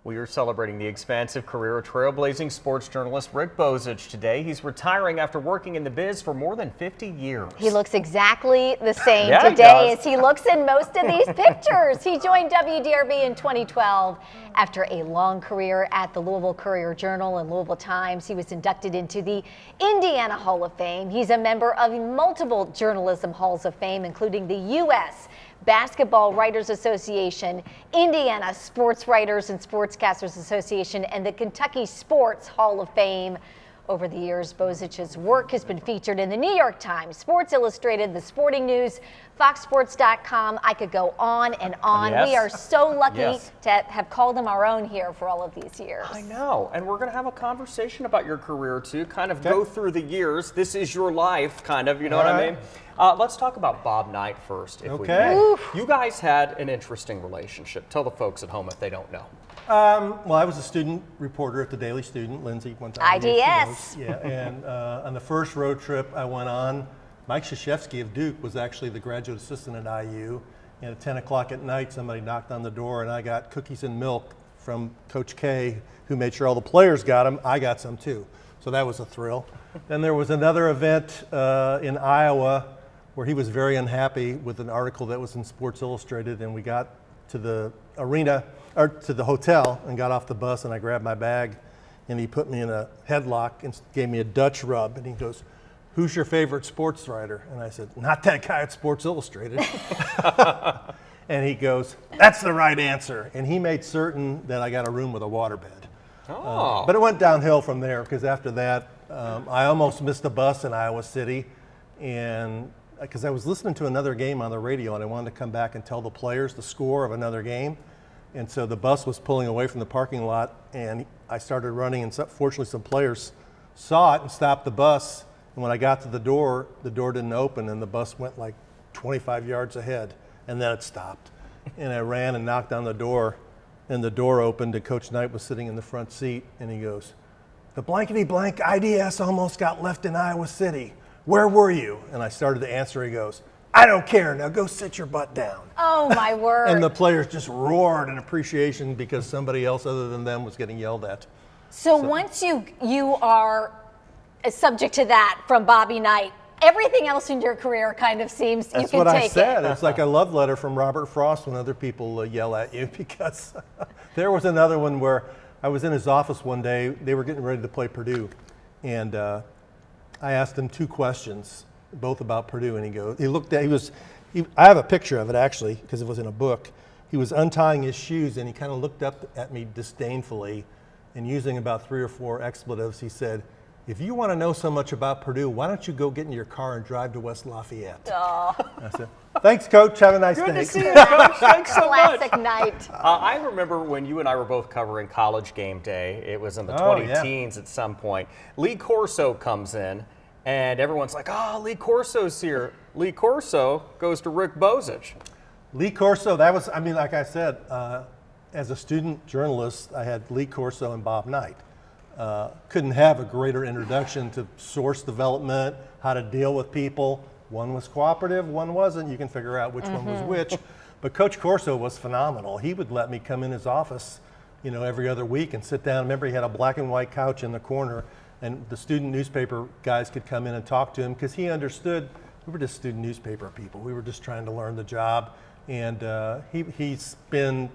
We are celebrating the expansive career of trailblazing sports journalist Rick Bozich today. He's retiring after working in the biz for more than 50 years. He looks exactly the same today as he looks in most of these pictures. He joined WDRB in 2012 after a long career at the Louisville Courier-Journal and Louisville Times. He was inducted into the Indiana Hall of Fame. He's a member of multiple journalism halls of fame, including the U.S. Basketball Writers Association, Indiana Sports Writers and Sportscasters Association, and the Kentucky Sports Hall of Fame. Over the years, Bozich's work has been featured in the New York Times, Sports Illustrated, The Sporting News, FoxSports.com. I could go on and on. Yes. We are so lucky to have called him our own here for all of these years. I know, and we're going to have a conversation about your career too, kind of go through the years. This is your life, kind of, you know what I mean? Let's talk about Bob Knight first, if we can. You guys had an interesting relationship. Tell the folks at home if they don't know. Well, I was a student reporter at the Daily Student. Lindsay went to IDS. Yeah, and on the first road trip I went on, Mike Krzyzewski of Duke was actually the graduate assistant at IU. And at 10 o'clock at night, somebody knocked on the door, and I got cookies and milk from Coach K, who made sure all the players got them. I got some too, so that was a thrill. Then there was another event in Iowa where he was very unhappy with an article that was in Sports Illustrated, and we got to the arena, or to the hotel, and got off the bus, and I grabbed my bag, and he put me in a headlock and gave me a Dutch rub, and he goes, "Who's your favorite sports writer?" And I said, "Not that guy at Sports Illustrated." And he goes, "That's the right answer." And he made certain that I got a room with a waterbed. But it went downhill from there, because after that, I almost missed a bus in Iowa City, and because I was listening to another game on the radio, and I wanted to come back and tell the players the score of another game. And so the bus was pulling away from the parking lot, and I started running, and fortunately some players saw it and stopped the bus. And when I got to the door didn't open, and the bus went like 25 yards ahead, and then it stopped. And I ran and knocked on the door, and the door opened, and Coach Knight was sitting in the front seat, and he goes, "The blankety blank IDS almost got left in Iowa City. Where were you?" And I started to answer. He goes, "I don't care. Now go sit your butt down." Oh, my word. And the players just roared in appreciation because somebody else other than them was getting yelled at. So once you are subject to that from Bobby Knight, everything else in your career kind of seems you can take it. That's what I said. It's like a love letter from Robert Frost when other people yell at you, because there was another one where I was in his office one day. They were getting ready to play Purdue, and I asked him two questions, both about Purdue, and I have a picture of it actually, because it was in a book. He was untying his shoes, and he kind of looked up at me disdainfully, and using about 3 or 4 expletives, he said, "If you want to know so much about Purdue, why don't you go get in your car and drive to West Lafayette?" Oh. I said, "Thanks, Coach. Have a nice day." Good to see you, Coach. Thanks so much. Classic Knight. I remember when you and I were both covering College Game Day. It was in the 20-teens at some point. Lee Corso comes in, and everyone's like, "Oh, Lee Corso's here." Lee Corso goes to Rick Bozich. Lee Corso, that was, I mean, like I said, as a student journalist, I had Lee Corso and Bob Knight. Couldn't have a greater introduction to source development, how to deal with people. One was cooperative, one wasn't. You can figure out which one was which. But Coach Corso was phenomenal. He would let me come in his office, every other week and sit down. Remember, he had a black and white couch in the corner, and the student newspaper guys could come in and talk to him, because he understood we were just student newspaper people. We were just trying to learn the job. And he's been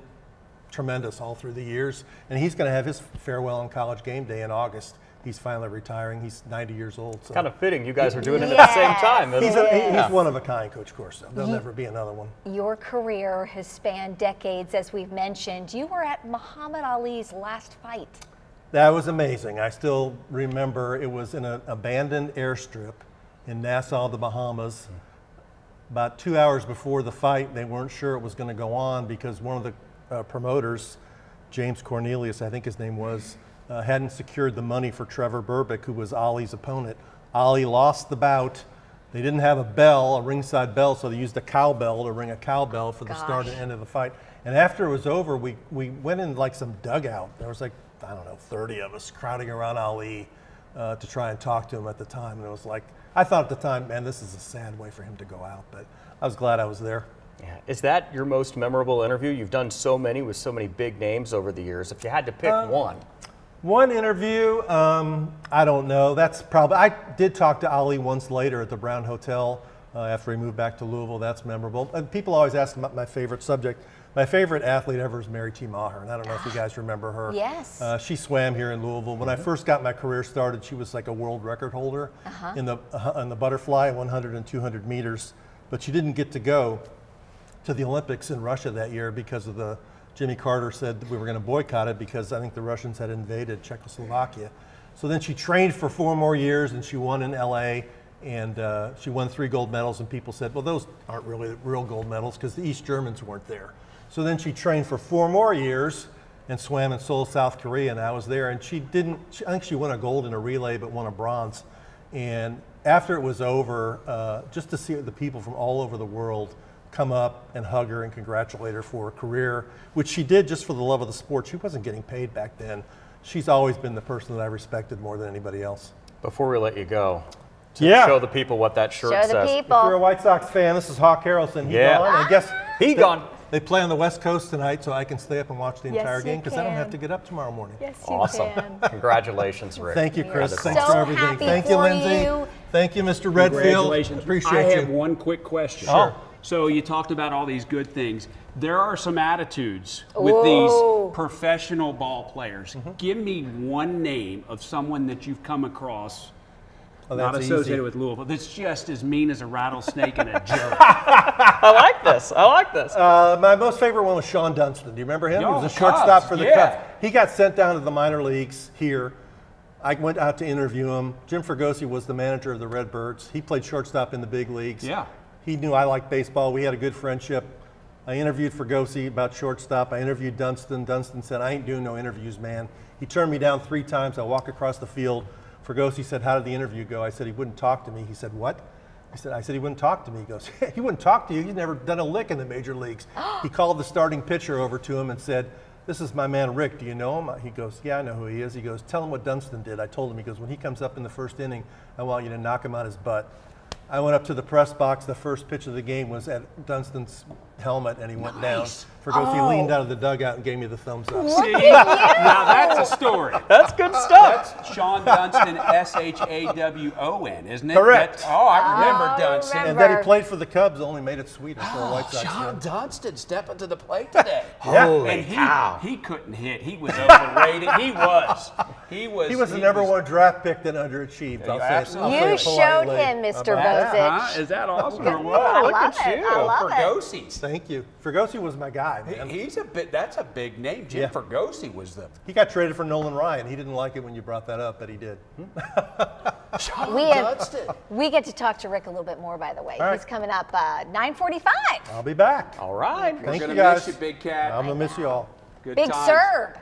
tremendous all through the years, and he's going to have his farewell on College Game Day in August. He's finally retiring. He's 90 years old. So. Kind of fitting. You guys are doing it at the same time. He's one of a kind, Coach Corso. There'll never be another one. Your career has spanned decades, as we've mentioned. You were at Muhammad Ali's last fight. That was amazing. I still remember it was in an abandoned airstrip in Nassau, the Bahamas. About 2 hours before the fight, they weren't sure it was going to go on, because one of the promoters, James Cornelius, I think his name was, hadn't secured the money for Trevor Berbick, who was Ali's opponent. Ali lost the bout. They didn't have a ringside bell, so they used a cowbell to ring a cowbell for the start and end of the fight. And after it was over, we went in like some dugout. There was 30 of us crowding around Ali to try and talk to him at the time. And it was like, I thought at the time, man, this is a sad way for him to go out, but I was glad I was there. Yeah. Is that your most memorable interview? You've done so many with so many big names over the years. If you had to pick one. One interview, I don't know. That's probably, I did talk to Ali once later at the Brown Hotel after he moved back to Louisville. That's memorable. And people always ask about my favorite subject. My favorite athlete ever is Mary T. Meagher, and I don't know if you guys remember her. Yes. She swam here in Louisville. When I first got my career started, she was like a world record holder in the butterfly, 100 and 200 meters. But she didn't get to go to the Olympics in Russia that year because of the Jimmy Carter said that we were going to boycott it because I think the Russians had invaded Czechoslovakia. So then she trained for 4 more years and she won in LA, and she won 3 gold medals, and people said, well, those aren't really real gold medals because the East Germans weren't there. So then she trained for 4 more years and swam in Seoul, South Korea, and I was there, and she didn't, I think she won a gold in a relay but won a bronze. And after it was over, just to see the people from all over the world come up and hug her and congratulate her for a career, which she did just for the love of the sport. She wasn't getting paid back then. She's always been the person that I respected more than anybody else. Before we let you go, show the people what that shirt says. Show the people. If you're a White Sox fan, this is Hawk Harrelson. He gone. I guess gone. They play on the West Coast tonight, so I can stay up and watch the entire game because I don't have to get up tomorrow morning. Yes, you Awesome. can. Congratulations, Rick. Thank you, Chris. That's Thanks so for everything. happy Thank you, for Lindsay. you. Thank you, Mr. Redfield. Congratulations. Appreciate I you. have one quick question. Sure. So you talked about all these good things. There are some attitudes with these professional ball players. Give me one name of someone that you've come across, not associated with Louisville, that's just as mean as a rattlesnake and a jerk. I like this. I like this. My most favorite one was Sean Dunston. Do you remember him? He was a shortstop for the Cubs. He got sent down to the minor leagues here. I went out to interview him. Jim Fergosi was the manager of the Redbirds. He played shortstop in the big leagues. Yeah. He knew I liked baseball. We had a good friendship. I interviewed Fergosi about shortstop. I interviewed Dunston. Dunston said, I ain't doing no interviews, man. He turned me down 3 times. I walk across the field. Fergosi said, how did the interview go? I said, he wouldn't talk to me. He said, what? I said, he wouldn't talk to me. He goes, he wouldn't talk to you. He's never done a lick in the major leagues. He called the starting pitcher over to him and said, this is my man Rick. Do you know him? He goes, yeah, I know who he is. He goes, tell him what Dunston did. I told him, he goes, when he comes up in the first inning, I want you to knock him on his butt. I went up to the press box. The first pitch of the game was at Dunston's helmet, and he went down. Fergosi leaned out of the dugout and gave me the thumbs up. See? Now that's a story. That's good stuff. That's Sean Dunston, Shawon, isn't it? Correct. I remember Dunston. And then he played for the Cubs, only made it sweeter for a White Sox Sean fan. Dunston stepping to the plate today. Holy And cow. he couldn't hit. He was overrated. He was He was the number 1 draft pick that underachieved. I'll say it. Absolutely. I'll say You it showed politely. him, Mr. How about that? Bozich. Is that awesome? I Look love at it. you. I love it. Fergosi's. Thank you. Fergosi was my guy, man. He's a bit. That's a big name. Jim Fergosi was the. He got traded for Nolan Ryan. He didn't like it when you brought that up, but he did. We get to talk to Rick a little bit more, by the way. All right. He's coming up 9:45. I'll be back. All right. Thank We're you, gonna guys. miss you, Big Cat. I'm going to miss you all. Good Big times. Serb.